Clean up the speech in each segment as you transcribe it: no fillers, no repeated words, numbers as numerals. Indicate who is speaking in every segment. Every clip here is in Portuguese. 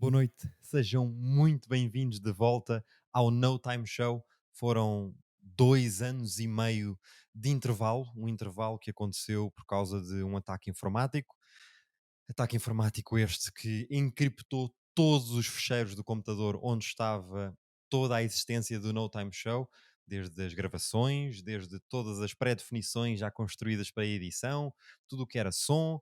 Speaker 1: Boa noite, sejam muito bem-vindos de volta ao No Time Show. Foram 2 anos e meio de intervalo, um intervalo que aconteceu por causa de um ataque informático. Ataque informático este que encriptou todos os fecheiros do computador onde estava toda a existência do No Time Show, desde as gravações, desde todas as pré-definições já construídas para a edição, tudo o que era som,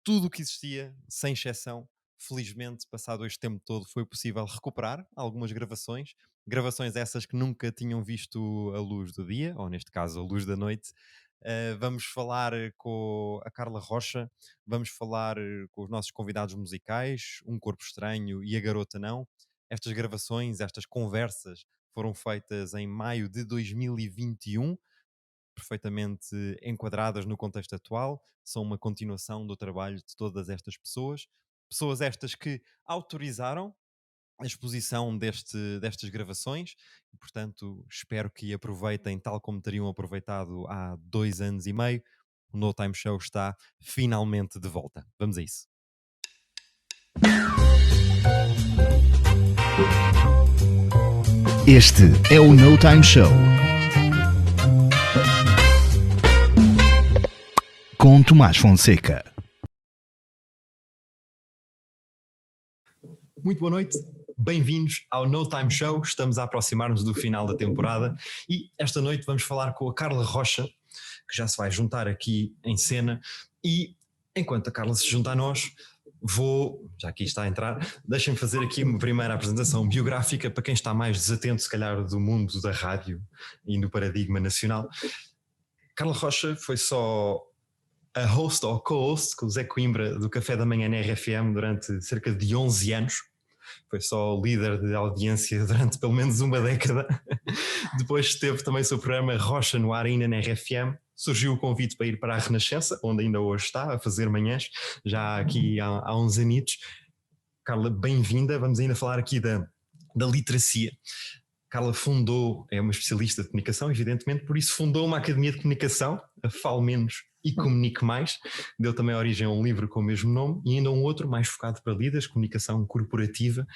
Speaker 1: tudo o que existia, sem exceção. Felizmente, passado este tempo todo, foi possível recuperar algumas gravações. Gravações essas que nunca tinham visto a luz do dia, ou neste caso, a luz da noite. Vamos falar com a Carla Rocha, vamos falar com os nossos convidados musicais, Um Corpo Estranho e A Garota Não. Estas gravações, estas conversas foram feitas em maio de 2021, perfeitamente enquadradas no contexto atual, são uma continuação do trabalho de todas estas pessoas. Pessoas estas que autorizaram a exposição destas gravações e, portanto, espero que aproveitem tal como teriam aproveitado há 2 anos e meio. O No Time Show está finalmente de volta. Vamos a isso.
Speaker 2: Este é o No Time Show. Com Tomás Fonseca.
Speaker 1: Muito boa noite, bem-vindos ao No Time Show. Estamos a aproximar-nos do final da temporada e esta noite vamos falar com a Carla Rocha, que já se vai juntar aqui em cena. E enquanto a Carla se junta a nós, já aqui está a entrar, deixem-me fazer aqui uma primeira apresentação biográfica para quem está mais desatento, se calhar, do mundo da rádio e do paradigma nacional. Carla Rocha foi só a host ou co-host com o Zé Coimbra do Café da Manhã na RFM durante cerca de 11 anos. Foi só líder de audiência durante pelo menos uma década. Depois teve também o seu programa Rocha no ar ainda na RFM. Surgiu o convite para ir para a Renascença, onde ainda hoje está, a fazer manhãs, já aqui há uns anitos. Carla, bem-vinda. Vamos ainda falar aqui da literacia. Carla é uma especialista de comunicação, evidentemente, por isso fundou uma academia de comunicação, a Fale Menos e Comunique Mais. Deu também origem a um livro com o mesmo nome e ainda um outro mais focado para líderes, comunicação corporativa,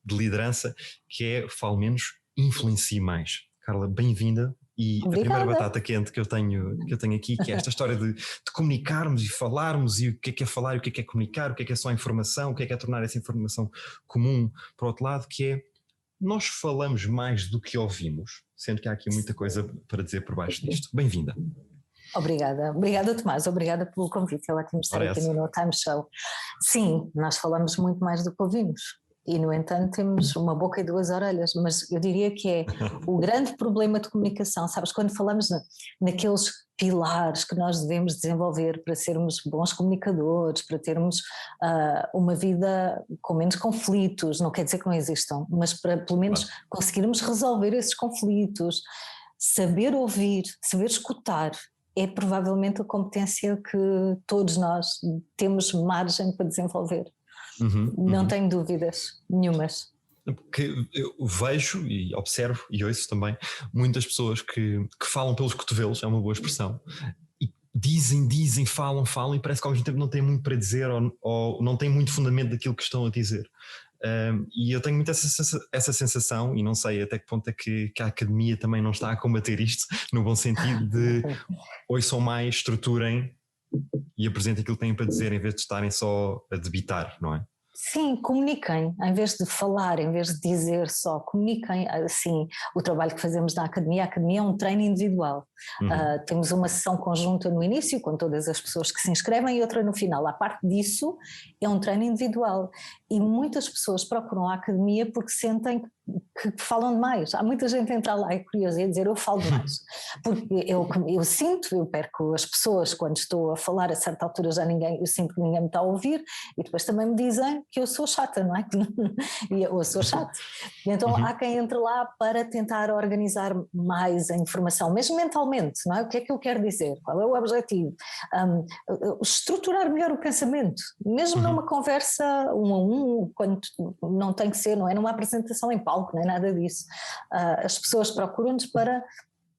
Speaker 1: de liderança, que é Fale Menos, Influencie Mais. Carla, bem-vinda. E a primeira
Speaker 3: Obrigada.
Speaker 1: batata quente que eu tenho aqui, que é esta história de comunicarmos e falarmos, e o que é falar, e o que é comunicar, o que é só informação, o que é tornar essa informação comum para o outro lado, que é nós falamos mais do que ouvimos, sendo que há aqui muita coisa para dizer por baixo disto. Bem-vinda.
Speaker 3: Obrigada Tomás, obrigada pelo convite, é ótimo estar aqui no Time Show. Sim, nós falamos muito mais do que ouvimos e no entanto temos uma boca e duas orelhas, mas eu diria que é o grande problema de comunicação, sabes, quando falamos naqueles pilares que nós devemos desenvolver para sermos bons comunicadores, para termos uma vida com menos conflitos, não quer dizer que não existam, mas para pelo menos conseguirmos resolver esses conflitos, saber ouvir, saber escutar, é provavelmente a competência que todos nós temos margem para desenvolver. Não tenho dúvidas nenhumas.
Speaker 1: Porque eu vejo e observo e ouço também muitas pessoas que falam pelos cotovelos, é uma boa expressão, e dizem, falam e parece que ao mesmo tempo não têm muito para dizer ou não têm muito fundamento daquilo que estão a dizer. E eu tenho muito essa sensação, e não sei até que ponto é que a academia também não está a combater isto, no bom sentido de ouçam mais, estruturem e apresentem aquilo que têm para dizer, em vez de estarem só a debitar, não é?
Speaker 3: Sim, comuniquem, em vez de falar, em vez de dizer só, comuniquem. Assim, o trabalho que fazemos na academia, a academia é um treino individual. Temos uma sessão conjunta no início, com todas as pessoas que se inscrevem, e outra no final. A parte disso é um treino individual. E muitas pessoas procuram a academia porque sentem que falam demais. Há muita gente a entrar lá e curiosa e a dizer eu falo demais. Porque eu sinto, eu perco as pessoas quando estou a falar, a certa altura eu sinto que ninguém me está a ouvir, e depois também me dizem que eu sou chata, não é? E eu sou chato. E então há quem entre lá para tentar organizar mais a informação, mesmo mentalmente, não é? O que é que eu quero dizer? Qual é o objetivo? Estruturar melhor o pensamento, mesmo numa conversa um a um, quando não tem que ser, não é numa apresentação em palco, nem nada disso. As pessoas procuram-nos para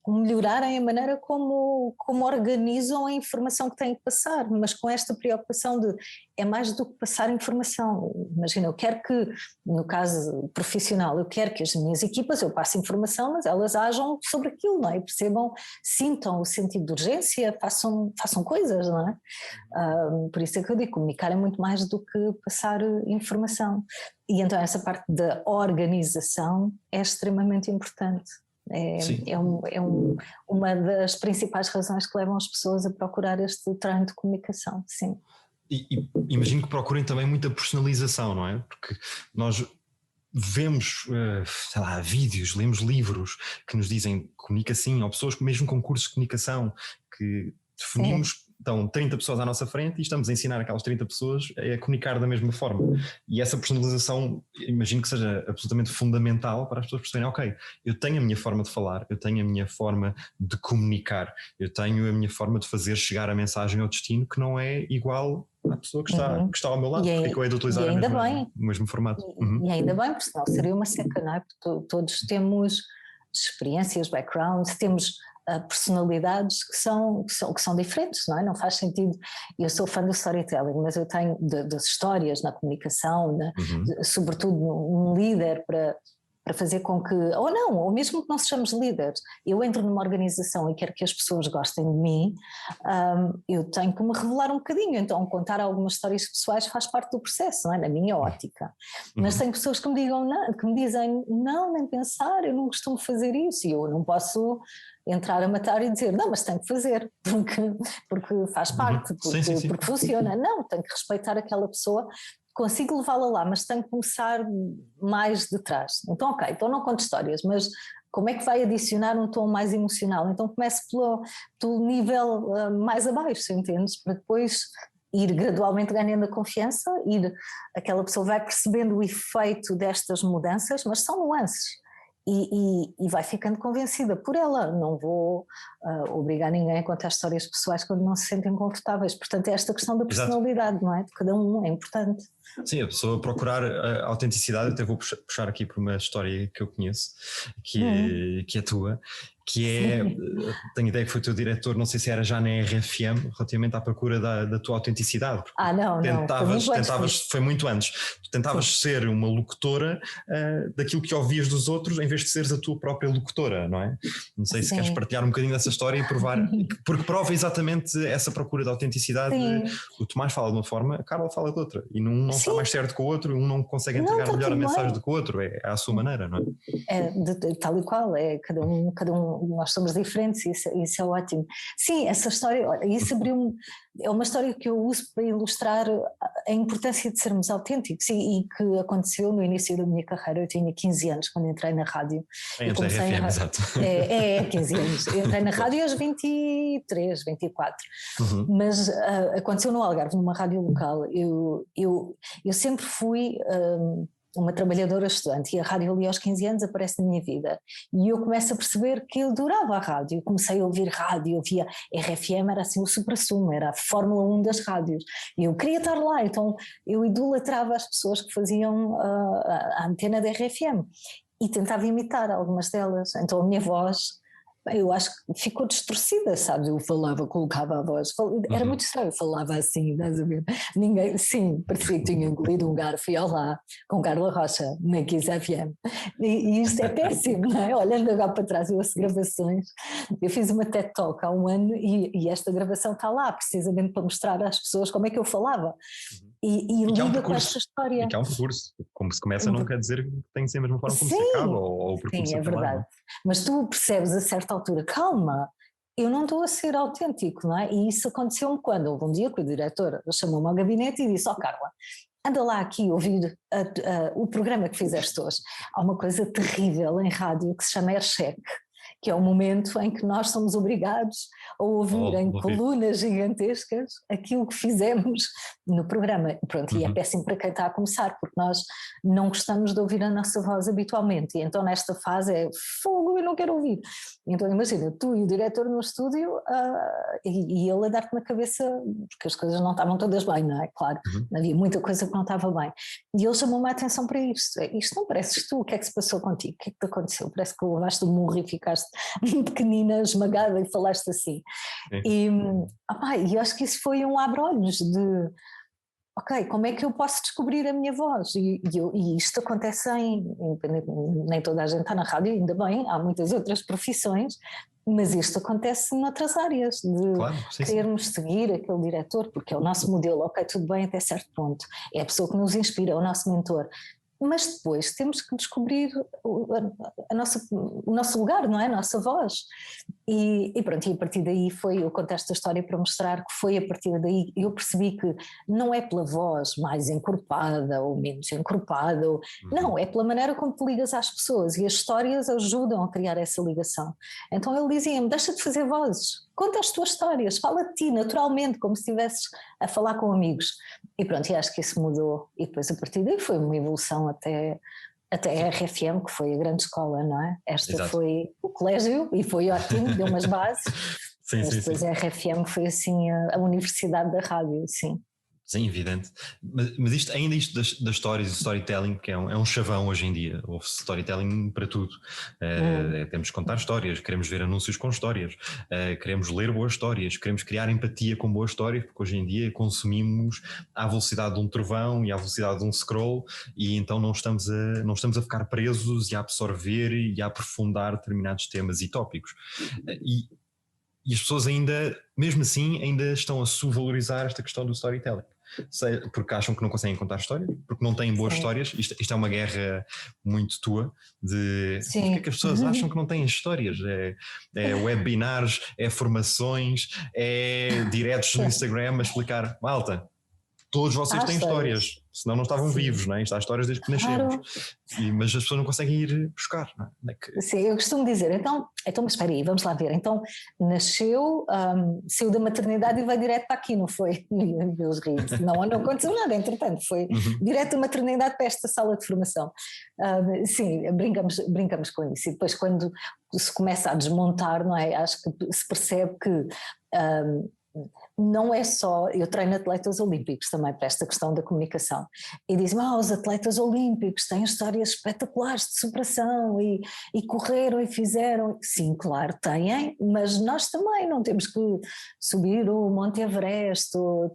Speaker 3: melhorarem a maneira como organizam a informação que têm que passar, mas com esta preocupação de é mais do que passar informação. Imagina, eu quero que, no caso profissional, eu quero que as minhas equipas, eu passe informação, mas elas ajam sobre aquilo, não é? E percebam, sintam o sentido de urgência, façam coisas, não é? Por isso é que eu digo, comunicar é muito mais do que passar informação. E então essa parte da organização é extremamente importante. Uma das principais razões que levam as pessoas a procurar este treino de comunicação, sim.
Speaker 1: E imagino que procurem também muita personalização, não é? Porque nós vemos, sei lá, vídeos, lemos livros que nos dizem comunica assim, ou pessoas mesmo com cursos de comunicação que definimos, estão 30 pessoas à nossa frente e estamos a ensinar aquelas 30 pessoas a comunicar da mesma forma. E essa personalização, imagino que seja absolutamente fundamental para as pessoas perceberem, ok, eu tenho a minha forma de falar, eu tenho a minha forma de comunicar, eu tenho a minha forma de fazer chegar a mensagem ao destino que não é igual à pessoa que está ao meu lado, porque é que eu hei de utilizar o mesmo formato.
Speaker 3: E ainda bem, porque senão seria uma seca, não é? Porque todos temos experiências, backgrounds, temos personalidades que são diferentes, não é? Não faz sentido. Eu sou fã do storytelling, mas eu tenho das histórias na comunicação, sobretudo um líder para fazer com que, ou mesmo que não sejamos líderes, eu entro numa organização e quero que as pessoas gostem de mim, eu tenho que me revelar um bocadinho, então contar algumas histórias pessoais faz parte do processo, não é? Na minha ótica. Mas tem pessoas que me dizem, não, nem pensar, eu não costumo fazer isso, e eu não posso entrar a matar e dizer, não, mas tenho que fazer, porque faz parte, porque funciona. Não, tenho que respeitar aquela pessoa. Consigo levá-la lá, mas tenho que começar mais de trás. Então, ok, então não conto histórias, mas como é que vai adicionar um tom mais emocional? Então comece pelo nível mais abaixo, entendes? Para depois ir gradualmente ganhando a confiança, aquela pessoa vai percebendo o efeito destas mudanças, mas são nuances. E vai ficando convencida por ela. Não vou obrigar ninguém a contar histórias pessoais quando não se sentem confortáveis. Portanto, é esta questão da personalidade, não é? De cada um, é importante.
Speaker 1: Sim, a pessoa procurar a autenticidade. Até vou puxar aqui por uma história que eu conheço, que é tua, que é, tenho ideia que foi o teu diretor, não sei se era já na RFM, relativamente à procura da tua autenticidade. Foi muito antes. Tu tentavas ser uma locutora daquilo que ouvias dos outros, em vez de seres a tua própria locutora, não é? Não sei se queres partilhar um bocadinho dessa história e provar, porque prova exatamente essa procura de autenticidade. O Tomás fala de uma forma, a Carla fala de outra, e não está mais certo que o outro, um não consegue entregar melhor a mensagem do que o outro, é à sua maneira, não é?
Speaker 3: Tal e qual, cada um, nós somos diferentes, isso é ótimo. Sim, essa história, olha, isso é uma história que eu uso para ilustrar a importância de sermos autênticos e que aconteceu no início da minha carreira. Eu tinha 15 anos quando entrei na rádio.
Speaker 1: Entre a RFM, exato.
Speaker 3: 15 anos. Eu entrei na rádio aos 23, 24. Mas aconteceu no Algarve, numa rádio local. Eu sempre fui uma trabalhadora estudante, e a rádio ali aos 15 anos aparece na minha vida, e eu começo a perceber que eu adorava a rádio. Eu comecei a ouvir rádio, eu via RFM, era assim o supra-sumo, era a Fórmula 1 das rádios, e eu queria estar lá, então eu idolatrava as pessoas que faziam a antena da RFM, e tentava imitar algumas delas. Então a minha voz, eu acho que ficou distorcida, sabes? Eu falava, colocava a voz, era muito estranho, eu falava assim, estás a ver? Parecia que tinha engolido um garfo e lá com Carla Rocha na Kiss FM. E isto é péssimo, não é? Olhando agora para trás, eu ouço gravações, eu fiz uma TED Talk há um ano e esta gravação está lá, precisamente para mostrar às pessoas como é que eu falava. E liga com esta história.
Speaker 1: E que há um percurso, como se começa não quer dizer que tem que ser a mesma forma como se acaba, ou o percurso.
Speaker 3: Sim, é verdade. Mas tu percebes a certa altura, calma, eu não estou a ser autêntico, não é? E isso aconteceu-me quando houve um dia que o diretor chamou-me ao gabinete e disse, Carla, anda lá aqui ouvir o programa que fizeste hoje. Há uma coisa terrível em rádio que se chama aircheck, que é o momento em que nós somos obrigados a ouvir em colunas gigantescas aquilo que fizemos no programa. Pronto, e é péssimo para quem está a começar, porque nós não gostamos de ouvir a nossa voz habitualmente, e então nesta fase é fogo, eu não quero ouvir. Então imagina, tu e o diretor no estúdio e ele a dar-te na cabeça, porque as coisas não estavam todas bem, não é? Claro, havia muita coisa que não estava bem. E ele chamou-me a atenção para isto. Isto não pareces tu, o que é que se passou contigo? O que é que te aconteceu? Parece que levaste o murro e ficaste pequenina, esmagada, e falaste assim.
Speaker 1: Sim.
Speaker 3: E eu acho que isso foi um abre-olhos de, ok, como é que eu posso descobrir a minha voz? E isto acontece nem toda a gente está na rádio, ainda bem, há muitas outras profissões, mas isto acontece noutras áreas, de
Speaker 1: Claro, sim, sim.
Speaker 3: querermos seguir aquele diretor, porque é o nosso modelo, ok, tudo bem até certo ponto, é a pessoa que nos inspira, é o nosso mentor, mas depois temos que descobrir o nosso lugar, não é? A nossa voz. E pronto, e a partir daí eu conto esta história para mostrar que foi a partir daí eu percebi que não é pela voz mais encorpada ou menos encorpada, não, é pela maneira como te ligas às pessoas, e as histórias ajudam a criar essa ligação. Então ele dizia-me, deixa de fazer vozes, conta as tuas histórias, fala de ti naturalmente, como se estivesses a falar com amigos. E pronto, e acho que isso mudou, e depois a partir daí foi uma evolução até a RFM, que foi a grande escola, não é? Esta
Speaker 1: Exato.
Speaker 3: Foi o colégio e foi ótimo, deu umas bases.
Speaker 1: Sim,
Speaker 3: Mas
Speaker 1: sim,
Speaker 3: depois
Speaker 1: sim.
Speaker 3: a RFM foi assim a universidade da rádio, sim.
Speaker 1: Sim, evidente. Mas isto das histórias e storytelling, que é um chavão hoje em dia. Houve storytelling para tudo. Temos que contar histórias, queremos ver anúncios com histórias, queremos ler boas histórias, queremos criar empatia com boas histórias, porque hoje em dia consumimos à velocidade de um trovão e à velocidade de um scroll, e então não estamos a ficar presos e a absorver e a aprofundar determinados temas e tópicos. E as pessoas ainda, mesmo assim, ainda estão a subvalorizar esta questão do storytelling. Porque acham que não conseguem contar histórias, porque não têm boas histórias. Isto é uma guerra muito tua de porque é que as pessoas acham que não têm histórias. É webinars, é formações, é diretos no Instagram a explicar, malta, todos vocês têm histórias, senão não estavam vivos, não é? Isto há histórias desde que nascemos. Mas as pessoas não conseguem ir buscar, não é?
Speaker 3: Sim, eu costumo dizer, então mas espera aí, vamos lá ver, então nasceu, saiu da maternidade e vai direto para aqui, não foi? Meus rios, não aconteceu nada, entretanto, foi direto da maternidade para esta sala de formação. Sim, brincamos com isso, e depois quando se começa a desmontar, não é? Acho que se percebe que não é só, eu treino atletas olímpicos também para esta questão da comunicação, e dizem, os atletas olímpicos têm histórias espetaculares de superação e correram e fizeram. Sim, claro, têm, mas nós também não temos que subir o Monte Everest ou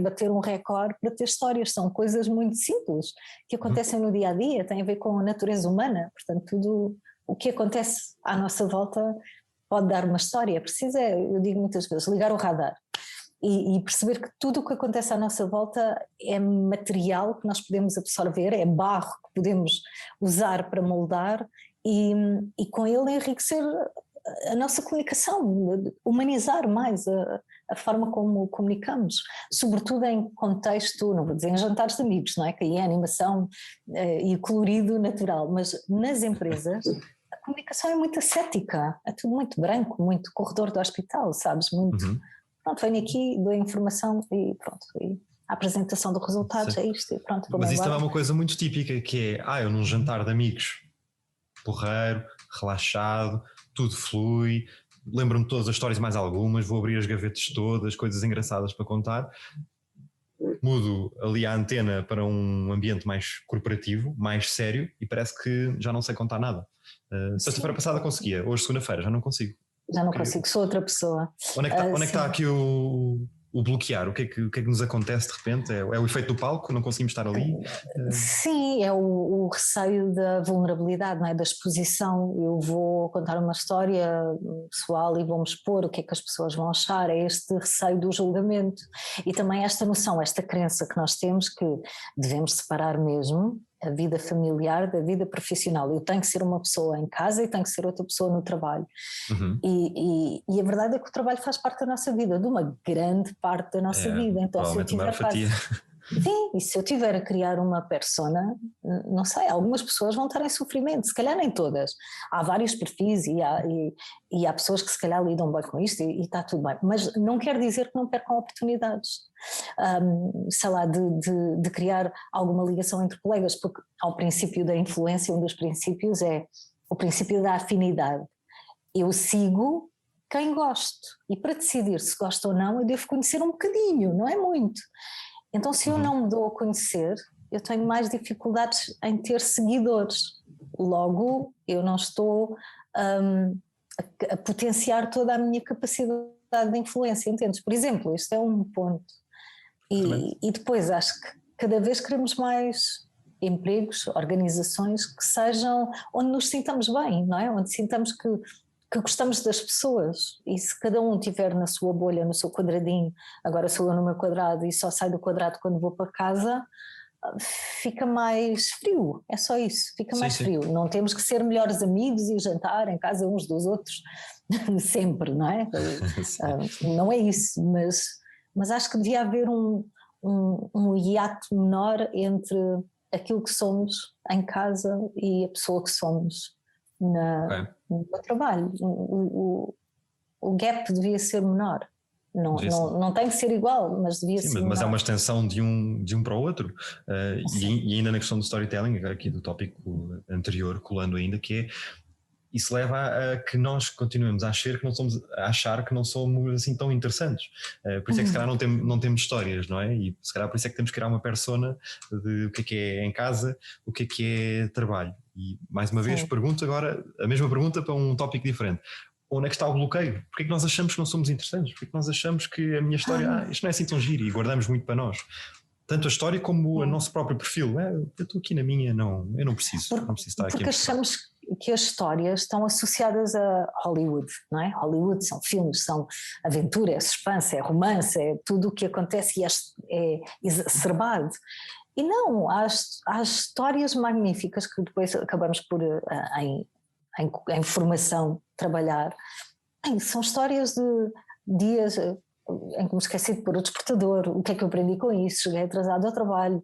Speaker 3: bater um recorde para ter histórias, são coisas muito simples que acontecem no dia a dia, têm a ver com a natureza humana, portanto tudo o que acontece à nossa volta pode dar uma história, precisa, eu digo muitas vezes, ligar o radar e perceber que tudo o que acontece à nossa volta é material que nós podemos absorver, é barro que podemos usar para moldar e com ele enriquecer a nossa comunicação, humanizar mais a forma como comunicamos, sobretudo em contexto, não vou dizer em jantares de amigos, não é? Que aí é animação e colorido natural, mas nas empresas a comunicação é muito ascética, é tudo muito branco, muito corredor do hospital, sabes? Muito, pronto, venho aqui, dou a informação e pronto, e a apresentação dos resultados. Sim. É isto e pronto,
Speaker 1: mas isso também é uma coisa muito típica, que é, eu num jantar de amigos, porreiro, relaxado, tudo flui, lembro-me de todas as histórias mais algumas, vou abrir as gavetas todas, coisas engraçadas para contar, mudo ali a antena para um ambiente mais corporativo, mais sério, e parece que já não sei contar nada. Sexta-feira passada conseguia, hoje segunda-feira já não consigo.
Speaker 3: Já não consigo, sou outra pessoa.
Speaker 1: Onde é que está aqui o bloquear? O que é que nos acontece de repente? É o efeito do palco? Não conseguimos estar ali?
Speaker 3: Sim, é o receio da vulnerabilidade, não é? Da exposição. Eu vou contar uma história pessoal e vou-me expor, o que é que as pessoas vão achar? É este receio do julgamento e também esta noção, esta crença que nós temos que devemos separar mesmo a vida familiar da vida profissional. Eu tenho que ser uma pessoa em casa e tenho que ser outra pessoa no trabalho. E a verdade é que o trabalho faz parte da nossa vida, de uma grande parte da nossa vida. Então, se eu tiver sim, e se eu tiver a criar uma persona, não sei, algumas pessoas vão estar em sofrimento, se calhar nem todas. Há vários perfis e há pessoas que se calhar lidam bem com isto e está tudo bem, mas não quer dizer que não percam oportunidades, sei lá, de criar alguma ligação entre colegas, porque ao princípio da influência, um dos princípios é o princípio da afinidade. Eu sigo quem gosto e para decidir se gosto ou não eu devo conhecer um bocadinho, não é muito. Então se eu não me dou a conhecer, eu tenho mais dificuldades em ter seguidores. Logo, eu não estou a potenciar toda a minha capacidade de influência, entendes? Por exemplo, isto é um ponto. E depois acho que cada vez queremos mais empregos, organizações que sejam onde nos sintamos bem, não é? Onde sintamos que gostamos das pessoas, e se cada um estiver na sua bolha, no seu quadradinho, agora sou eu no meu quadrado e só saio do quadrado quando vou para casa, fica mais frio, é só isso, fica mais frio. Não temos que ser melhores amigos e jantar em casa uns dos outros sempre, não é? Não é isso, mas acho que devia haver um hiato menor entre aquilo que somos em casa e a pessoa que somos no trabalho. O gap devia ser menor. Não tem que ser igual, mas devia ser menor.
Speaker 1: Mas é uma extensão de um para o outro. E ainda na questão do storytelling, agora aqui do tópico anterior, colando ainda, que é isso leva a que nós continuemos a achar que não somos assim tão interessantes. Por isso é que se calhar não temos histórias, não é? E se calhar por isso é que temos que criar uma persona de o que é em casa, o que é trabalho. E mais uma vez pergunto agora a mesma pergunta para um tópico diferente. Onde é que está o bloqueio? Porquê é que nós achamos que não somos interessantes? Porquê é que nós achamos que a minha história, isto não é assim tão giro, e guardamos muito para nós? Tanto a história como o nosso próprio perfil. Eu estou aqui na minha, eu não preciso estar aqui.
Speaker 3: Porque achamos que as histórias estão associadas a Hollywood, não é? Hollywood são filmes, são aventura, é suspense, é romance, é tudo o que acontece e é exacerbado. E não, há histórias magníficas que depois acabamos por, em formação, trabalhar. São histórias de dias em que me esqueci de pôr o despertador, o que é que eu aprendi com isso, cheguei atrasado ao trabalho,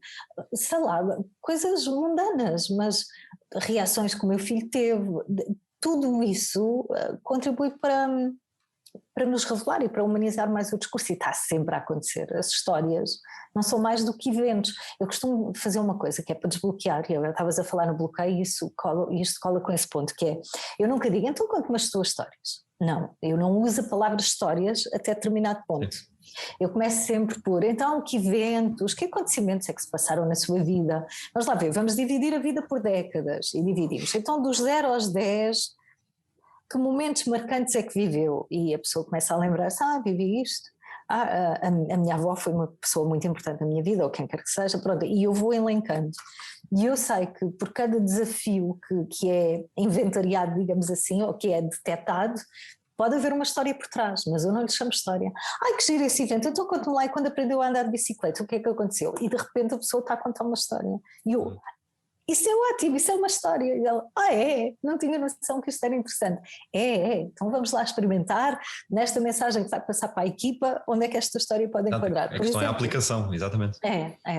Speaker 3: sei lá, coisas mundanas, mas reações que o meu filho teve, tudo isso contribui para nos revelar e para humanizar mais o discurso, e está sempre a acontecer. As histórias não são mais do que eventos. Eu costumo fazer uma coisa que é para desbloquear, e eu estavas a falar no bloqueio e isto cola com esse ponto, que é, eu nunca digo, então conte-me as tuas histórias. Não, eu não uso a palavra histórias até determinado ponto. Sim. Eu começo sempre por, então, que eventos, que acontecimentos é que se passaram na sua vida? Vamos lá ver, vamos dividir a vida por décadas, e dividimos. Então, dos 0 aos 10, que momentos marcantes é que viveu? E a pessoa começa a lembrar-se, vivi isto. A minha avó foi uma pessoa muito importante na minha vida, ou quem quer que seja, pronto, e eu vou elencando. E eu sei que por cada desafio que é inventariado, digamos assim, ou que é detectado, pode haver uma história por trás, mas eu não lhe chamo história. Que giro esse evento, então conta-me lá, e quando aprendeu a andar de bicicleta, o que é que aconteceu? E de repente a pessoa está a contar uma história. E eu, isso é ótimo, isso é uma história. E ela, não tinha noção que isto era interessante. Então vamos lá experimentar nesta mensagem que vai passar para a equipa, onde é que esta história pode enquadrar.
Speaker 1: A questão é a aplicação, exatamente.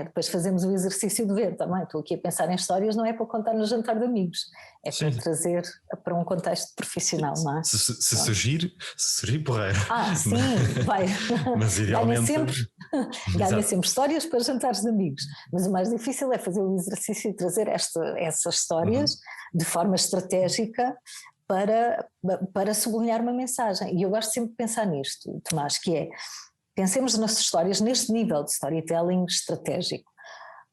Speaker 3: Depois fazemos o exercício de ver também. Estou aqui a pensar em histórias, não é para contar no jantar de amigos, é para trazer para um contexto profissional, não é?
Speaker 1: Se surgir porreiro.
Speaker 3: Sim, vai.
Speaker 1: Mas idealmente...
Speaker 3: Ganha sempre histórias para jantares de amigos, mas o mais difícil é fazer o exercício e trazer essas histórias de forma estratégica para sublinhar uma mensagem. E eu gosto sempre de pensar nisto, Tomás, que é, pensemos nas histórias neste nível de storytelling estratégico,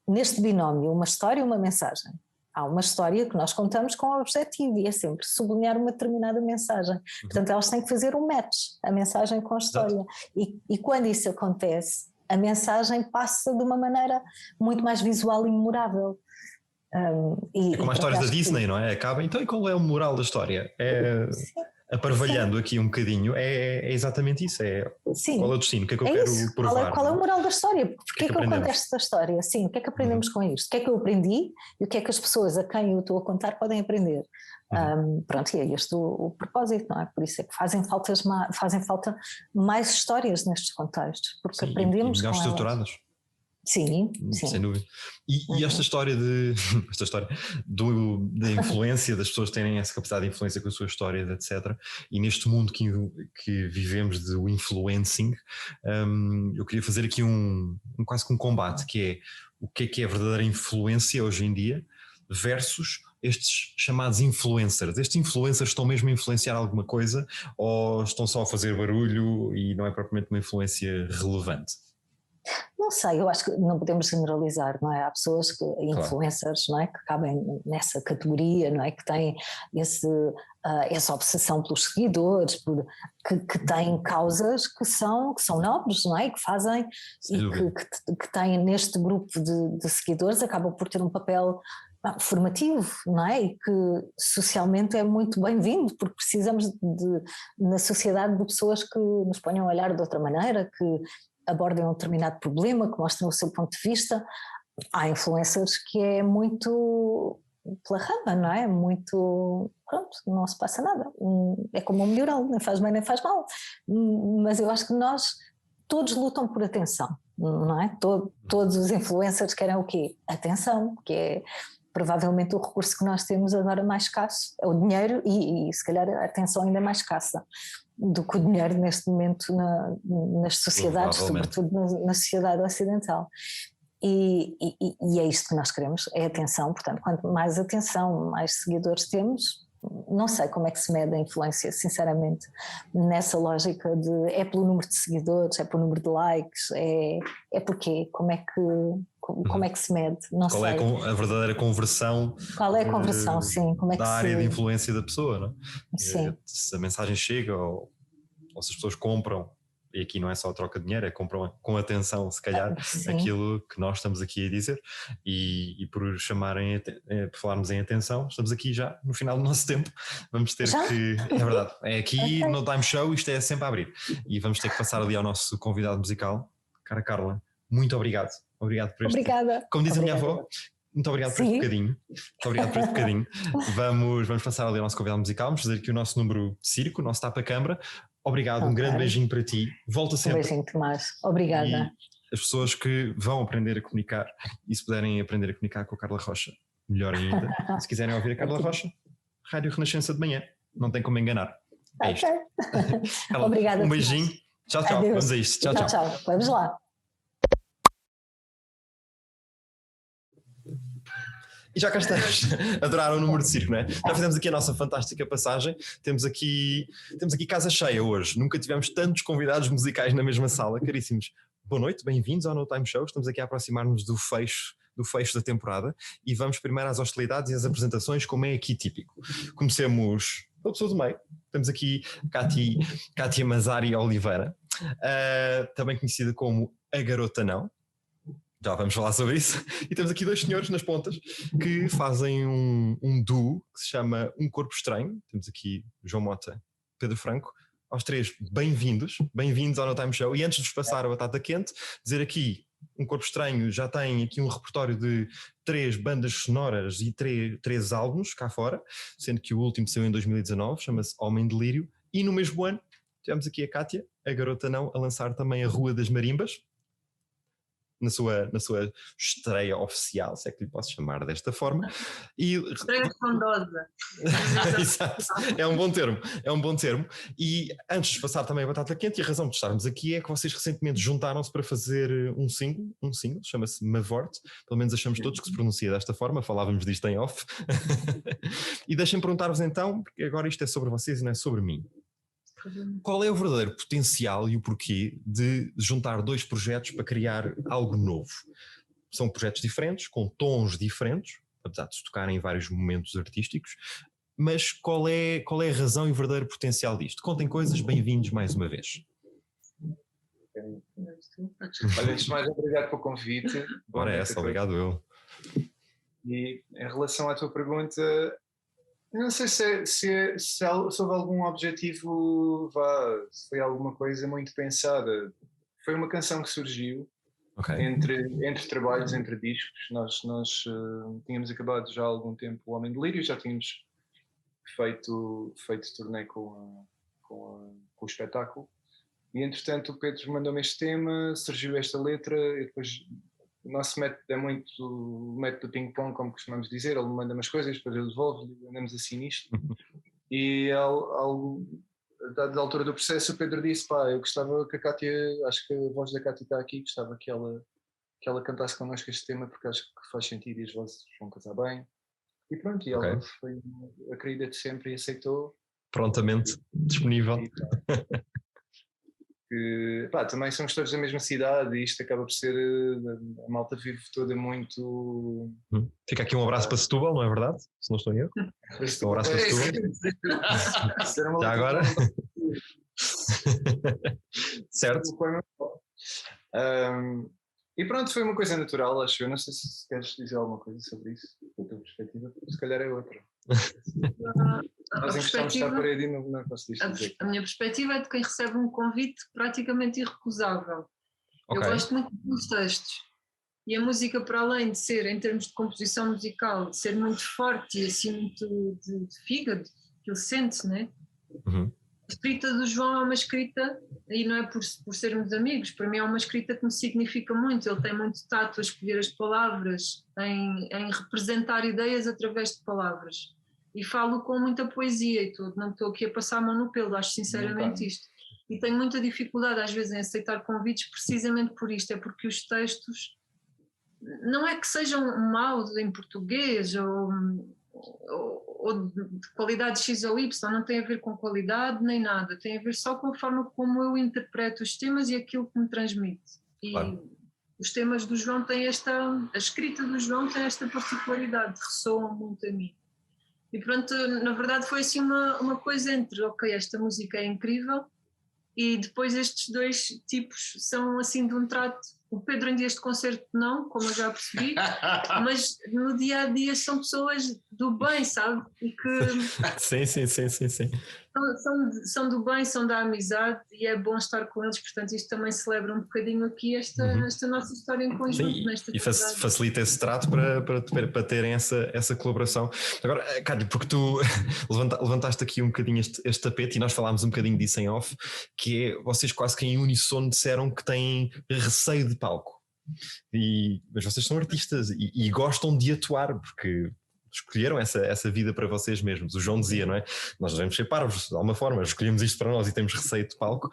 Speaker 3: neste binómio, uma história e uma mensagem. Há uma história que nós contamos com o objetivo e é sempre sublinhar uma determinada mensagem. Portanto, elas têm que fazer um match, a mensagem com a história. E quando isso acontece, a mensagem passa de uma maneira muito mais visual e memorável.
Speaker 1: É como as histórias da Disney, não é? Acaba, então, e qual é o moral da história? Aparvalhando aqui um bocadinho, é exatamente isso. Qual é o destino? O que é que eu quero provar?
Speaker 3: Qual é o moral da história? Porquê é que eu conto esta história? Sim, o que é que aprendemos com isto? O que é que eu aprendi e o que é que as pessoas a quem eu estou a contar podem aprender? Pronto, e é este o propósito, não é? Por isso é que fazem falta mais histórias nestes contextos, porque aprendemos
Speaker 1: e
Speaker 3: com elas.
Speaker 1: Estruturadas.
Speaker 3: Sim.
Speaker 1: Sem dúvida. E esta história da influência, das pessoas terem essa capacidade de influência com as suas histórias, etc. E neste mundo que vivemos do influencing, eu queria fazer aqui quase que um combate, que é a verdadeira influência hoje em dia versus estes chamados influencers. Estes influencers estão mesmo a influenciar alguma coisa ou estão só a fazer barulho e não é propriamente uma influência relevante?
Speaker 3: Não sei, eu acho que não podemos generalizar, não é? Há pessoas influencers, não é? Que cabem nessa categoria, não é? Que têm essa obsessão pelos seguidores, que têm causas que são nobres, não é? Que fazem e que têm neste grupo de seguidores, acabam por ter um papel formativo, não é? E que socialmente é muito bem-vindo, porque precisamos na sociedade de pessoas que nos ponham a olhar de outra maneira, que abordem um determinado problema, que mostrem o seu ponto de vista. Há influencers que é muito pela rama, não é? Muito, pronto, não se passa nada. É como um melhoral, nem faz bem nem faz mal. Mas eu acho que todos lutam por atenção, não é? Todos os influencers querem o quê? Atenção, que é provavelmente o recurso que nós temos agora mais escasso, é o dinheiro e se calhar a atenção ainda mais escassa do que o dinheiro neste momento nas sociedades, sobretudo na sociedade ocidental. E é isto que nós queremos, é atenção. Portanto, quanto mais atenção, mais seguidores temos. Não sei como é que se mede a influência, sinceramente, nessa lógica é pelo número de seguidores, é pelo número de likes, é porquê, como é que se mede, não sei.
Speaker 1: Qual é a verdadeira conversão?
Speaker 3: Qual é a conversão, sim. Como é que
Speaker 1: da área de influência da pessoa, não é?
Speaker 3: Sim.
Speaker 1: Se a mensagem chega ou se as pessoas compram, e aqui não é só a troca de dinheiro, é compram com atenção, se calhar, aquilo que nós estamos aqui a dizer, e por falarmos em atenção, estamos aqui já no final do nosso tempo, vamos ter que, é verdade, é aqui no Time Show, isto é sempre a abrir, e vamos ter que passar ali ao nosso convidado musical, cara Carla, muito obrigado por este,
Speaker 3: obrigada.
Speaker 1: Como diz a minha avó, muito obrigado por este bocadinho. Muito obrigado por este bocadinho. Vamos passar ali ao nosso convidado musical, vamos fazer aqui o nosso número de circo, o nosso tapa-câmara. Obrigado, um grande beijinho para ti. Volta sempre.
Speaker 3: Um beijinho, Tomás. Obrigada.
Speaker 1: E as pessoas que vão aprender a comunicar, e se puderem aprender a comunicar com a Carla Rocha, melhor ainda. Se quiserem ouvir a Carla Rocha, Rádio Renascença de manhã. Não tem como enganar. É isto. Carla,
Speaker 3: obrigada.
Speaker 1: Um beijinho. Tchau, tchau.
Speaker 3: Adeus.
Speaker 1: Vamos a isto. Tchau, tchau.
Speaker 3: Tchau. Vamos lá.
Speaker 1: E já cá estamos. Adoraram o número de circo, não é? Já fizemos aqui a nossa fantástica passagem. Temos aqui casa cheia hoje. Nunca tivemos tantos convidados musicais na mesma sala. Caríssimos, boa noite, bem-vindos ao No Time Show. Estamos aqui a aproximar-nos do fecho da temporada e vamos primeiro às hostilidades e às apresentações, como é aqui típico. Comecemos pela pessoa do meio. Temos aqui Kátia Mazari Oliveira, também conhecida como a Garota Não. Já vamos falar sobre isso. E temos aqui dois senhores nas pontas que fazem um duo que se chama Um Corpo Estranho. Temos aqui João Mota, Pedro Franco. Aos três, bem-vindos ao No Time Show. E antes de vos passar a batata quente, dizer aqui, Um Corpo Estranho já tem aqui um repertório de 3 bandas sonoras e 3 álbuns cá fora, sendo que o último saiu em 2019, chama-se Homem Delírio. E no mesmo ano, tivemos aqui a Kátia, a Garota Não, a lançar também a Rua das Marimbas, na sua estreia oficial, se é que lhe posso chamar desta forma.
Speaker 4: Estreia sondosa.
Speaker 1: Exato, é um bom termo. E antes de passar também a batata quente, e a razão de estarmos aqui é que vocês recentemente juntaram-se para fazer um single, chama-se Mavorte, pelo menos achamos todos que se pronuncia desta forma, falávamos disto em off. E deixem-me perguntar-vos então, porque agora isto é sobre vocês e não é sobre mim. Qual é o verdadeiro potencial e o porquê de juntar 2 projetos para criar algo novo? São projetos diferentes, com tons diferentes, apesar de se tocarem em vários momentos artísticos, mas qual é a razão e o verdadeiro potencial disto? Contem coisas, bem-vindos mais uma vez.
Speaker 5: Olha, antes de mais, obrigado pelo convite.
Speaker 1: Ora, obrigado eu.
Speaker 5: E em relação à tua pergunta, não sei se houve algum objetivo, se foi alguma coisa muito pensada. Foi uma canção que surgiu entre trabalhos, entre discos. Nós tínhamos acabado já há algum tempo o Homem Delírio, já tínhamos feito turnê com o espetáculo. E entretanto o Pedro mandou-me este tema, surgiu esta letra, e depois o nosso método é muito o método do ping-pong, como costumamos dizer. Ele manda umas coisas, depois eu devolvo, e andamos assim nisto. E a dada altura do processo o Pedro disse, eu gostava que a Kátia, acho que a voz da Kátia está aqui, gostava que ela cantasse connosco este tema, porque acho que faz sentido e as vozes vão cantar bem. E pronto, e ela foi a querida de sempre e aceitou.
Speaker 1: Prontamente disponível.
Speaker 5: porque também somos todos da mesma cidade e isto acaba por ser, a malta vive toda muito...
Speaker 6: Fica aqui um abraço para Setúbal, não é verdade? Se não estou em erro. Um abraço para Setúbal. Já agora? Certo.
Speaker 5: E pronto, foi uma coisa natural, acho eu. Não sei se queres dizer alguma coisa sobre isso, da tua perspectiva, se calhar é outra. Nós encostamos à parede e não conseguiste dizer.
Speaker 4: A minha perspectiva é de quem recebe um convite praticamente irrecusável.
Speaker 6: Okay.
Speaker 4: Eu gosto muito dos textos. E a música, para além de ser, em termos de composição musical, de ser muito forte e assim muito de fígado, que ele sente, né?
Speaker 6: Uhum.
Speaker 4: A escrita do João é uma escrita, e não é por sermos amigos, para mim é uma escrita que me significa muito. Ele tem muito tato a escolher as palavras, em representar ideias através de palavras. E falo com muita poesia e tudo, não estou aqui a passar a mão no pelo, acho sinceramente isto. E tenho muita dificuldade às vezes em aceitar convites precisamente por isto, é porque os textos não é que sejam maus em português ou de qualidade X ou Y, não tem a ver com qualidade nem nada, tem a ver só com a forma como eu interpreto os temas e aquilo que me transmite. E os temas do João têm a escrita do João tem esta particularidade, ressoam muito a mim. E pronto, na verdade foi assim uma coisa entre, ok, esta música é incrível, e depois estes dois tipos são assim de um trato. O Pedro em dias de concerto não, como eu já percebi, mas no dia a dia são pessoas do bem, sabe? E que
Speaker 6: Sim.
Speaker 4: são do bem, são da amizade e é bom estar com eles, portanto isto também celebra um bocadinho aqui esta nossa história em conjunto.
Speaker 6: Sim, e facilita esse trato para terem essa colaboração. Agora, Cátia, porque tu levantaste aqui um bocadinho este tapete e nós falámos um bocadinho disso em off, que é, vocês quase que em unissono disseram que têm receio de palco, mas vocês são artistas e gostam de atuar, porque escolheram essa vida para vocês mesmos. O João dizia, não é? Nós devemos ser parvos, de alguma forma, escolhemos isto para nós e temos receio de palco.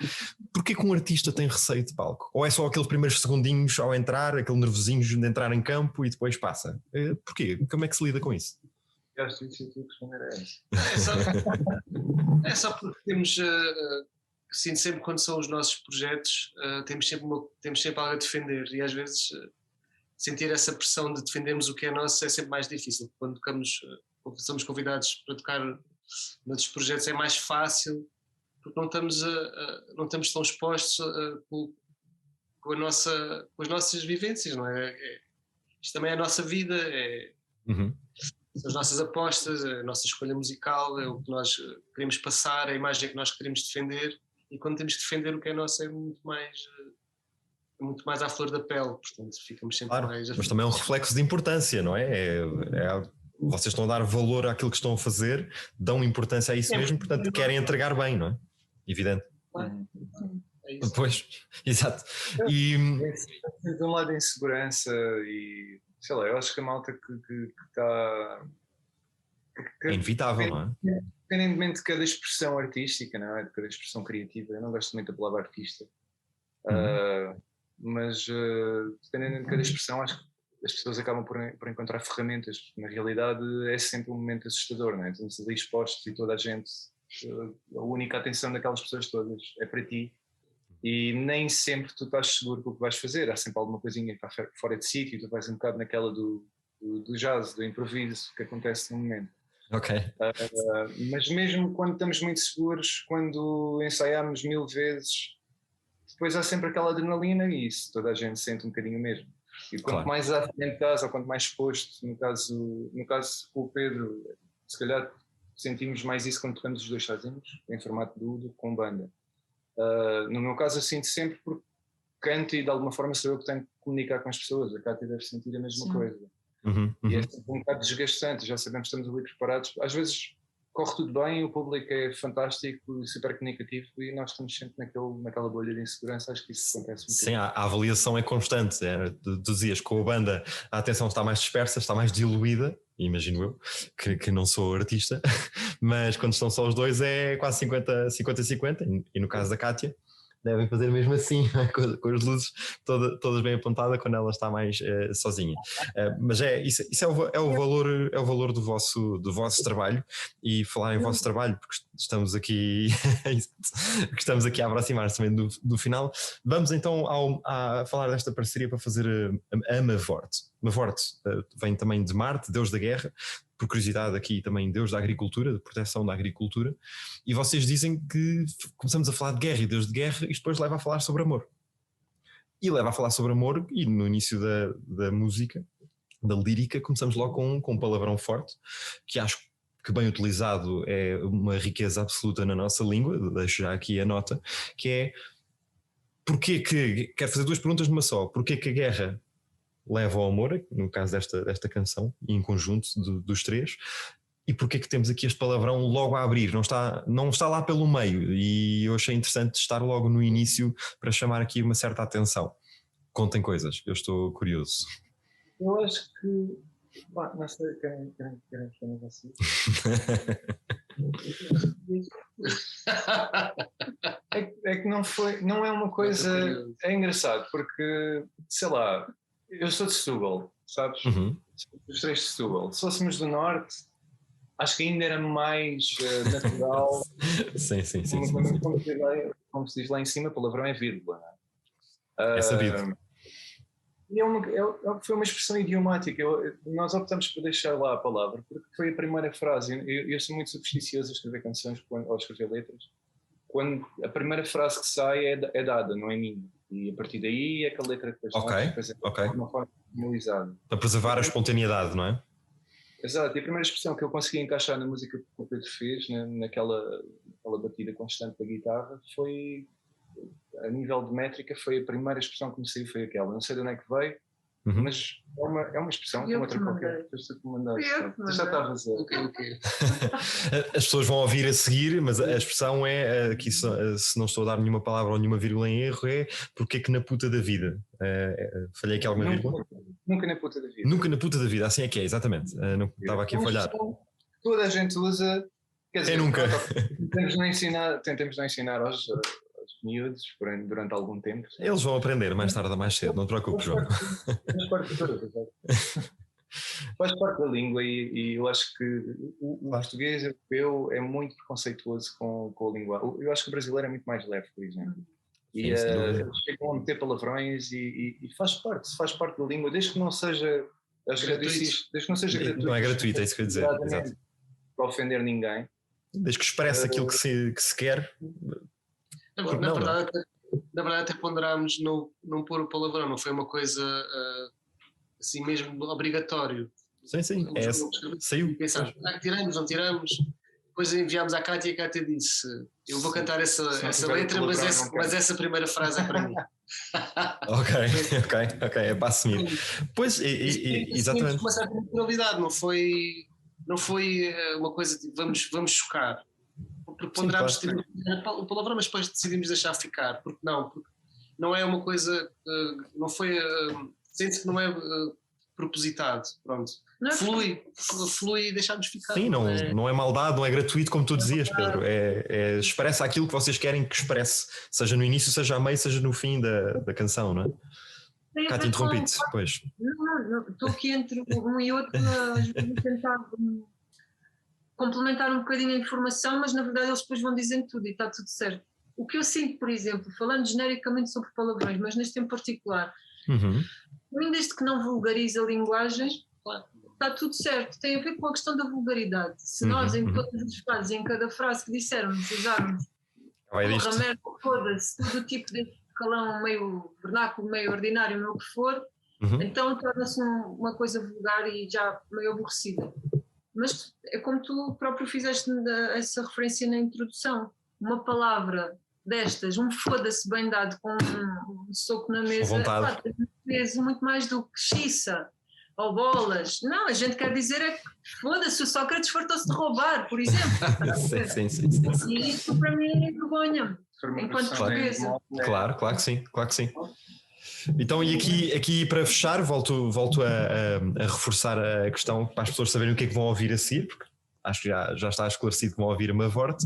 Speaker 6: Porquê que um artista tem receio de palco? Ou é só aqueles primeiros segundinhos ao entrar, aquele nervosinho de entrar em campo e depois passa? Porquê? Como é que se lida com isso?
Speaker 5: Acho difícil responder a isso.
Speaker 7: É só porque temos... sinto sempre quando são os nossos projetos, temos sempre algo a defender e às vezes sentir essa pressão de defendermos o que é nosso é sempre mais difícil. Quando somos convidados para tocar noutros projetos é mais fácil porque não estamos tão expostos com as nossas vivências, não é? Isto também é a nossa vida, são as nossas apostas, a nossa escolha musical, é o que nós queremos passar, a imagem que nós queremos defender. E quando temos de defender o que é nosso é muito mais à flor da pele, portanto ficamos sempre mais...
Speaker 6: Mas também é um reflexo de importância, não é? Vocês estão a dar valor àquilo que estão a fazer, dão importância a isso mesmo, portanto querem entregar bem, não é? Evidente.
Speaker 7: É isso.
Speaker 6: Pois, exato.
Speaker 5: E de um lado de insegurança e, sei lá, eu acho que a malta que está...
Speaker 6: É inevitável, não é?
Speaker 5: Independentemente de cada expressão artística, não é? De cada expressão criativa, eu não gosto muito da palavra artista, mas dependendo de cada expressão, acho que as pessoas acabam por encontrar ferramentas. Na realidade é sempre um momento assustador, não é? Estamos ali expostos e toda a gente, a única atenção daquelas pessoas todas é para ti e nem sempre tu estás seguro com o que vais fazer, há sempre alguma coisinha que está fora de sítio, tu vais um bocado naquela do jazz, do improviso que acontece no momento.
Speaker 6: Ok.
Speaker 5: Mas mesmo quando estamos muito seguros, quando ensaiamos 1000 vezes, depois há sempre aquela adrenalina e isso toda a gente sente um bocadinho mesmo. E quanto mais à frente estás, ou quanto mais exposto, no caso com o Pedro, se calhar sentimos mais isso quando tocamos os dois sozinhos, em formato do com banda. No meu caso eu sinto sempre porque canto e de alguma forma sou eu que tenho que comunicar com as pessoas, a Cátia deve sentir a mesma coisa. E é sempre um bocado desgastante, já sabemos que estamos ali preparados, às vezes corre tudo bem, o público é fantástico, super comunicativo e nós estamos sempre naquela bolha de insegurança, acho que isso acontece muito.
Speaker 6: Sim, a avaliação é constante, tu dizias com a banda a atenção está mais dispersa, está mais diluída, imagino eu, que não sou artista, mas quando estão só os dois é quase 50-50 e no caso da Cátia devem fazer mesmo assim, não é? Com as luzes todas bem apontadas quando ela está mais sozinha. Mas isso é o valor do vosso trabalho. E falar em vosso trabalho, porque estamos aqui a aproximar-se também do final. Vamos então a falar desta parceria para fazer a Mavorte. Mavorte vem também de Marte, deus da guerra, por curiosidade aqui também deus da agricultura, de proteção da agricultura, e vocês dizem que começamos a falar de guerra e deus de guerra e depois leva a falar sobre amor. E leva a falar sobre amor, e no início da música, da lírica, começamos logo com um palavrão forte, que acho que bem utilizado é uma riqueza absoluta na nossa língua, deixo já aqui a nota, que é quero fazer duas perguntas numa só, porquê que a guerra leva ao amor, no caso desta canção, e em conjunto dos três, e porque é que temos aqui este palavrão logo a abrir, não está lá pelo meio, e eu achei interessante estar logo no início para chamar aqui uma certa atenção. Contem coisas, eu estou curioso.
Speaker 5: Eu acho que, não sei, querem vocês? É que não é uma coisa, é engraçado, porque, sei lá, eu sou de Setúbal, sabes? Os três de Setúbal. Se fôssemos do Norte, acho que ainda era mais natural.
Speaker 6: Sim.
Speaker 5: Como se diz lá em cima, palavrão é vírgula.
Speaker 6: É sabido.
Speaker 5: Foi uma expressão idiomática. Nós optamos por deixar lá a palavra, porque foi a primeira frase. Eu sou muito supersticioso a escrever canções ou a escrever letras. Quando a primeira frase que sai é dada, não é minha. E a partir daí é que a letra depois de uma forma formalizada.
Speaker 6: Para preservar a espontaneidade, não é?
Speaker 5: Exato, e a primeira expressão que eu consegui encaixar na música que o Pedro fez, naquela batida constante da guitarra, foi, a nível de métrica, foi a primeira expressão que me saiu, foi aquela. Não sei de onde é que veio, mas é uma expressão como outra qualquer. Tu já estava a dizer.
Speaker 6: As pessoas vão ouvir a seguir, mas a expressão é aqui, se não estou a dar nenhuma palavra ou nenhuma vírgula em erro, é porque é que na puta da vida. Falhei aqui alguma vírgula?
Speaker 5: Nunca na puta da vida.
Speaker 6: Nunca na puta da vida, assim é que é, exatamente. Não estava aqui a falhar.
Speaker 5: Toda a gente usa. Quer dizer,
Speaker 6: nunca.
Speaker 5: Tentamos não ensinar aos miúdos durante algum tempo.
Speaker 6: Eles vão aprender mais tarde ou mais cedo, não te preocupes, João.
Speaker 5: Faz parte da língua e eu acho que o português europeu é muito preconceituoso com a língua. Eu acho que o brasileiro é muito mais leve, por exemplo. E chegam a meter palavrões e faz parte da língua, desde que não seja gratuito.
Speaker 6: Não é gratuito, é isso que eu ia dizer. Exato.
Speaker 5: Para ofender ninguém.
Speaker 6: Desde que expresse aquilo que se quer.
Speaker 7: Na verdade até ponderámos não pôr o palavrão, não foi uma coisa assim mesmo obrigatório.
Speaker 6: Sim, saiu.
Speaker 7: Pensámos, tiramos, não tiramos. Depois enviámos à Cátia e a Cátia disse: eu vou cantar essa letra, mas essa primeira frase é para mim. Ok, é para assumir. Pois, exatamente. Uma certa naturalidade, não foi uma coisa tipo vamos chocar. Ponderámos o palavrão, mas depois decidimos deixar ficar, porque não é uma coisa, não foi, sente-se que não é propositado, pronto. Não flui e deixámos ficar.
Speaker 6: Sim, não é maldade, não é gratuito, como tu dizias, Pedro. Expressa aquilo que vocês querem que expresse, seja no início, seja a meio, seja no fim da canção, não é? Cá te interrompi-te, pois.
Speaker 4: Não, estou aqui entre um e outro a tentar complementar um bocadinho a informação, mas na verdade eles depois vão dizendo tudo e está tudo certo. O que eu sinto, por exemplo, falando genericamente sobre palavrões, mas neste em particular, desde que não vulgariza a linguagem, está tudo certo. Tem a ver com a questão da vulgaridade. Se nós em todas as frases, em cada frase que dissermos, usarmos porra, merda, foda-se, todo tipo de calão meio vernáculo, meio ordinário, meio o que for, então torna-se uma coisa vulgar e já meio aborrecida. Mas é como tu próprio fizeste essa referência na introdução. Uma palavra destas, um foda-se bem dado com um soco na mesa, tem um peso muito mais do que xiça ou bolas. Não, a gente quer dizer é que foda-se, o Sócrates fartou-se de roubar, por exemplo. Sim. E isso para mim é vergonha, enquanto portuguesa.
Speaker 6: Claro que sim. Então, e aqui para fechar, volto a reforçar a questão para as pessoas saberem o que é que vão ouvir a seguir, porque acho que já está esclarecido que vão ouvir a Mavorte.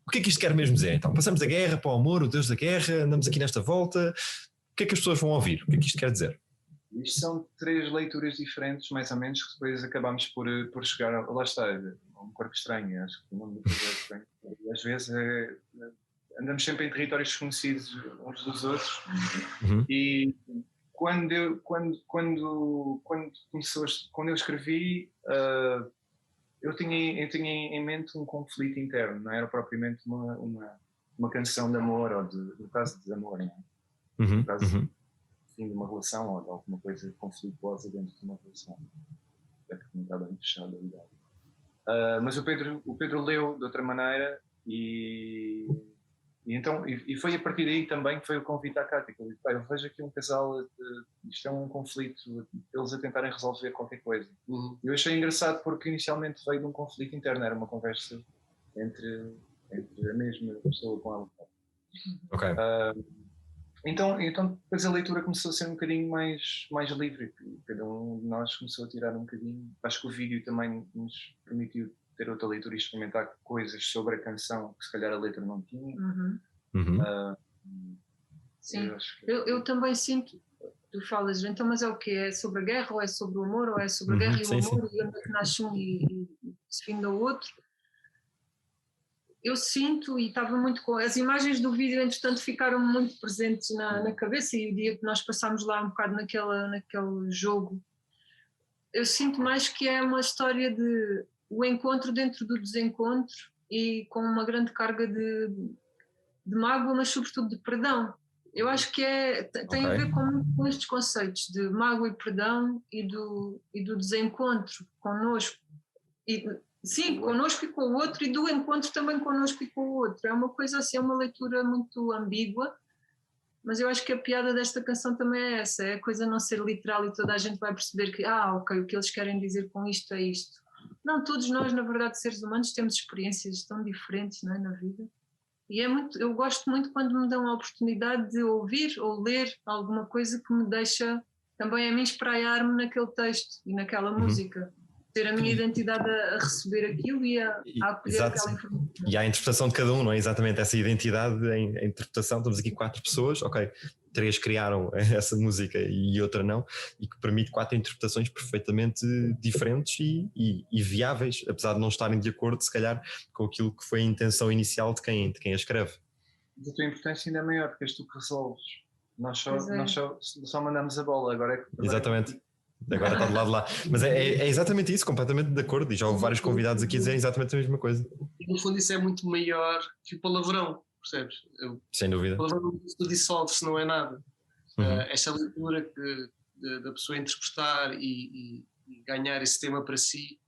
Speaker 6: o que é que isto quer mesmo dizer? Então, passamos da guerra para o amor, o Deus da guerra, andamos aqui nesta volta. O que é que as pessoas vão ouvir? O que é que isto quer dizer?
Speaker 5: Isto são 3 leituras diferentes, mais ou menos, que depois acabamos por chegar, lá está, a um corpo estranho. Acho que o nome do projeto é estranho. E às vezes andamos sempre em territórios desconhecidos uns dos outros. E quando eu escrevi, eu tinha em mente um conflito interno, não era propriamente uma canção de amor, ou no caso de amor, não é? No caso do fim de uma relação, ou de alguma coisa conflituosa dentro de uma relação. É que não está bem fechada a idade. Mas o Pedro leu de outra maneira e foi a partir daí também que foi o convite à Cátia. Eu disse, eu vejo aqui um casal, isto é um conflito, eles a tentarem resolver qualquer coisa. Eu achei engraçado porque inicialmente veio de um conflito interno, era uma conversa entre a mesma pessoa com ela.
Speaker 6: Ok.
Speaker 5: Então depois a leitura começou a ser um bocadinho mais livre, cada um de nós começou a tirar um bocadinho. Acho que o vídeo também nos permitiu ter outra leitura e experimentar coisas sobre a canção que se calhar a letra não tinha.
Speaker 4: Sim, eu também sinto, tu falas, então, mas é o quê? É sobre a guerra, ou é sobre o amor, ou é sobre a guerra e o amor, e onde é que nasce um e se finda o outro? Eu sinto, e estava muito com... As imagens do vídeo, entretanto, ficaram muito presentes na cabeça, e o dia que nós passámos lá um bocado naquele jogo, eu sinto mais que é uma história de o encontro dentro do desencontro e com uma grande carga de mágoa, mas sobretudo de perdão. Eu acho que tem a ver com estes conceitos de mágoa e perdão e do desencontro connosco. Sim, connosco e com o outro, e do encontro também connosco e com o outro. É uma coisa assim, é uma leitura muito ambígua, mas eu acho que a piada desta canção também é essa, é a coisa não ser literal e toda a gente vai perceber que, ok, o que eles querem dizer com isto é isto. Não, todos nós, na verdade, seres humanos, temos experiências tão diferentes, não é, na vida. E eu gosto muito quando me dão a oportunidade de ouvir ou ler alguma coisa que me deixa também a mim espraiar-me naquele texto e naquela música. Ter a minha identidade a receber aquilo e a acolher aquela informação.
Speaker 6: E há a interpretação de cada um, não é? Exatamente, essa identidade em interpretação. Estamos aqui 4 pessoas, ok, 3 criaram essa música e outra não, e que permite 4 interpretações perfeitamente diferentes e viáveis, apesar de não estarem de acordo, se calhar, com aquilo que foi a intenção inicial de quem a escreve.
Speaker 5: Mas a tua importância ainda é maior, porque és tu que resolves. Nós só mandamos a bola, agora é que...
Speaker 6: Exatamente. Agora está do lado de lá. Mas é exatamente isso, completamente de acordo. E já houve vários convidados aqui a dizer exatamente a mesma coisa.
Speaker 7: E no fundo isso é muito maior que o palavrão, percebes?
Speaker 6: Sem dúvida.
Speaker 7: O palavrão dissolve-se, não é nada. Esta leitura da pessoa interpretar e ganhar esse tema para si,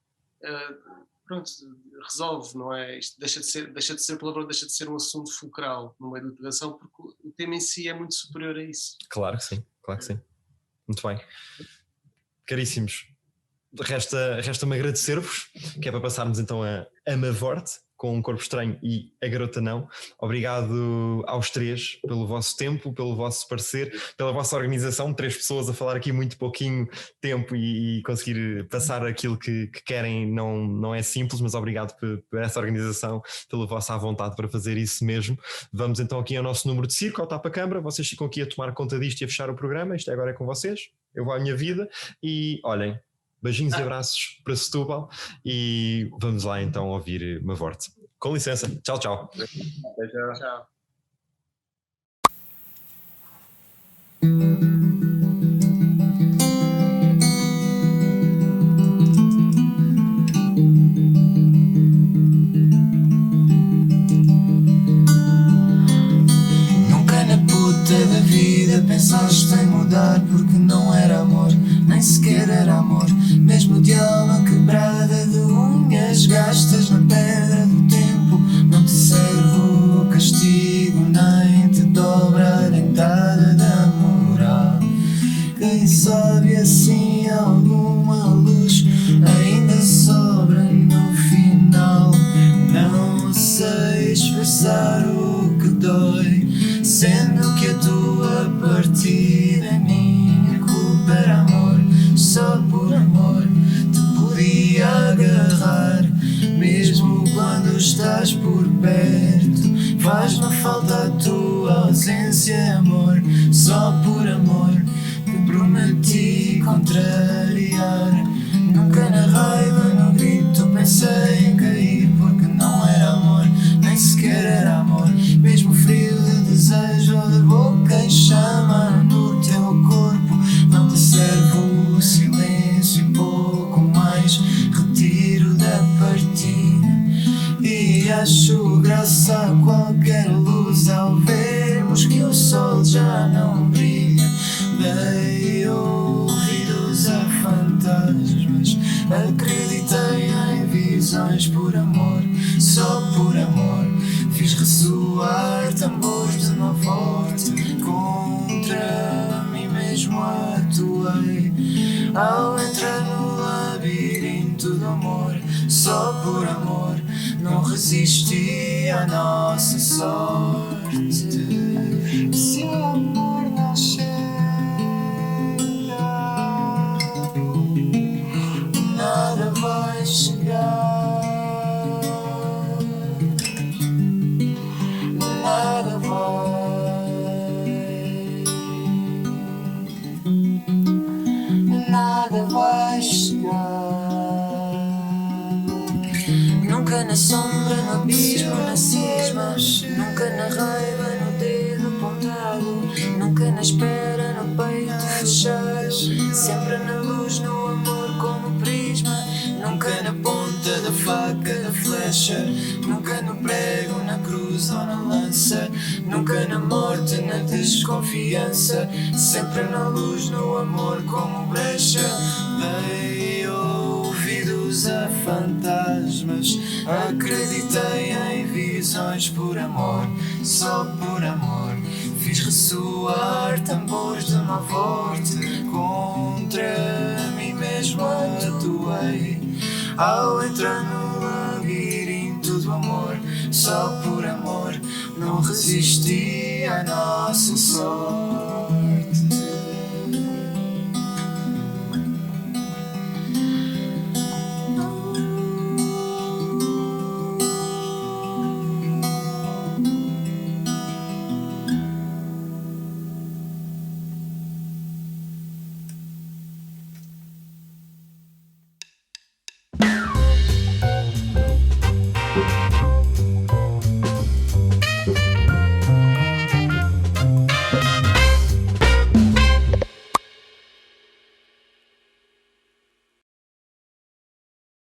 Speaker 7: pronto, resolve, não é? Isto deixa de ser palavrão, deixa de ser um assunto fulcral no meio da literação, porque o tema em si é muito superior a isso.
Speaker 6: Claro que sim, claro que sim. Muito bem. Caríssimos, resta-me agradecer-vos, que é para passarmos então a Amavorte, com Um Corpo Estranho e A Garota Não. Obrigado aos 3 pelo vosso tempo, pelo vosso parecer, pela vossa organização, 3 pessoas a falar aqui muito pouquinho tempo e conseguir passar aquilo que querem não é simples, mas obrigado por essa organização, pela vossa vontade para fazer isso mesmo. Vamos então aqui ao nosso número de circo, ao tapa-câmara, vocês ficam aqui a tomar conta disto e a fechar o programa, isto agora é com vocês, eu vou à minha vida e olhem, beijinhos e abraços para Setúbal e vamos lá então ouvir Amavorte. Com licença, tchau, tchau.
Speaker 5: Tchau.
Speaker 8: Nunca na puta da vida pensaste em mudar, porque não era amor, nem sequer era amor. Mesmo de alma quebrada, de unhas gastas na pedra do tempo, não te serve o castigo, nem te dobra a dentada da moral. Quem sabe assim alguma luz ainda sobra no final. Não sei expressar o que dói, sendo que a tua partida é minha culpa, era amor, só por amor te podia agarrar, mesmo quando estás por perto. Faz-me falta a tua ausência, amor. Só por amor te prometi contrariar. Nunca na raiva, no grito pensei em cair, porque não era amor, nem sequer era amor. Mesmo frio de desejo ou de boca em chama no teu corpo, não te serve o silêncio e pouco mais retiro da partida. E acho graça a qualquer luz ao vermos que o sol já não brilha. Dei ouvidos a fantasmas, acreditei em visões por amor, só por amor. Fiz ressoar tambores de uma forte, contra mim mesmo atuei. Ao entrar no labirinto do amor, só por amor, não resisti à nossa sorte. Se o amor não chega, nada vai chegar, nada vai chegar. Nunca na sombra, no abismo, na cisma, nunca na raiva, no dedo apontado, nunca na espera, no peito fechado, sempre na luz, no amor como prisma, nunca na ponta da faca, da flecha, nunca no prego, na cruz ou na lança, nunca na morte, na desconfiança, sempre na luz, no amor como brecha. Dei ouvidos a fantasmas, acreditei em visões por amor, só por amor. Fiz ressoar tambores de uma forte, contra mim mesmo atuei. Ao entrar no labirinto do amor, só por amor, não resisti à nossa sorte.